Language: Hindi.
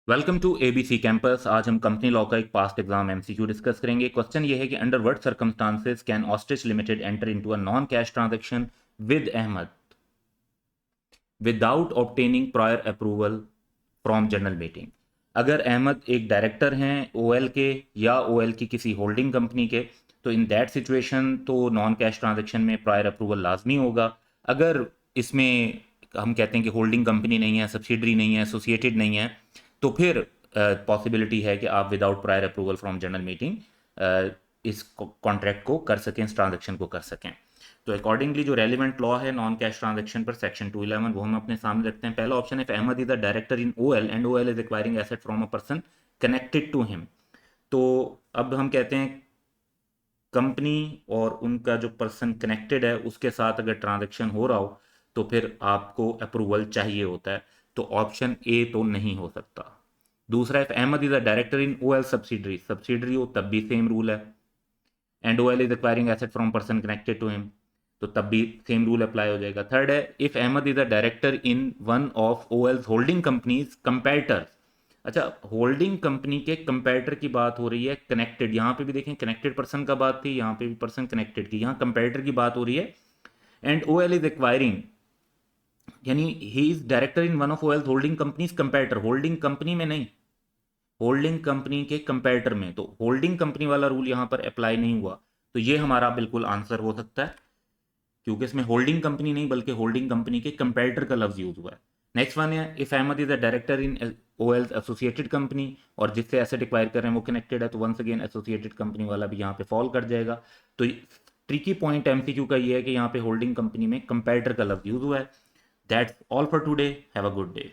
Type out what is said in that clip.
Welcome to ABC campus. आज हम कंपनी लॉ का एक पास्ट एग्जाम एमसीक्यू डिस्कस करेंगे। क्वेश्चन ये है कि under what circumstances can Ostrich Limited enter into a non cash transaction with Ahmed without obtaining prior approval from general meeting. अगर अहमद एक डायरेक्टर हैं ओएल के या ओएल की किसी होल्डिंग कंपनी के, तो इन दैट सिचुएशन तो नॉन कैश ट्रांजैक्शन में प्रायर अप्रूवल लाजमी होगा। अगर इसमें हम कहते हैं कि होल्डिंग कंपनी नहीं है, सब्सिडरी नहीं है, एसोसिएटेड नहीं है, तो फिर पॉसिबिलिटी है कि आप without prior approval from general meeting इस कॉन्ट्रैक्ट को कर सकें, इस ट्रांजैक्शन को कर सकें। तो अकॉर्डिंगली जो रेलिवेंट लॉ है नॉन कैश ट्रांजैक्शन पर सेक्शन 211 वो हम अपने सामने रखते हैं। पहला ऑप्शन है Ahmed is the director in OL and OL is acquiring asset from a person connected to him. तो अब हम कहते हैं कंपनी और उनका जो पर्सन कनेक्टेड है उसके साथ अगर ट्रांजैक्शन हो रहा हो तो फिर आपको अप्रूवल चाहिए होता है। तो ऑप्शन ए तो नहीं हो सकता। दूसरा, if Ahmad is a director in OL subsidiary, subsidiary हो तब भी सेम रूल है। And OL is acquiring asset from person connected to him, तो तब भी सेम रूल अप्लाई हो जाएगा। थर्ड है, if Ahmad is a director in one of OL's holding companies comparators. अच्छा, होल्डिंग कंपनी के कंपेरेटर की बात हो रही है, कनेक्टेड, यहाँ पे भी देखें कनेक्टेड पर्सन का बात थी, यहाँ पे भी पर्सन कनेक्टेड की, यहाँ कंपेरेटर की बात हो रही है। एंड ओएल इज एक्वायरिंग, यानी he is director in one of OL's holding companies comparator, holding company में नहीं, होल्डिंग कंपनी के कंपेरेटर में। तो होल्डिंग कंपनी वाला रूल यहाँ पर अप्लाई नहीं हुआ। तो ये हमारा बिल्कुल आंसर हो सकता है, क्योंकि इसमें होल्डिंग कंपनी नहीं बल्कि होल्डिंग कंपनी के कंपेरेटर का लफ्ज यूज हुआ है। नेक्स्ट वन है, if Ahmad is a director in OL's associated company, और जिससे एसेट एक्वायर कर रहे हैं वो कनेक्टेड है, तो वंस अगेन एसोसिएटेड कंपनी वाला भी यहाँ पे फॉल कर जाएगा। तो ट्रिकी पॉइंट एमसीक्यू का ये है कि यहाँ पे होल्डिंग कंपनी में कंपेरेटर का लफ्ज यूज हुआ है। That's all for today, have a good day.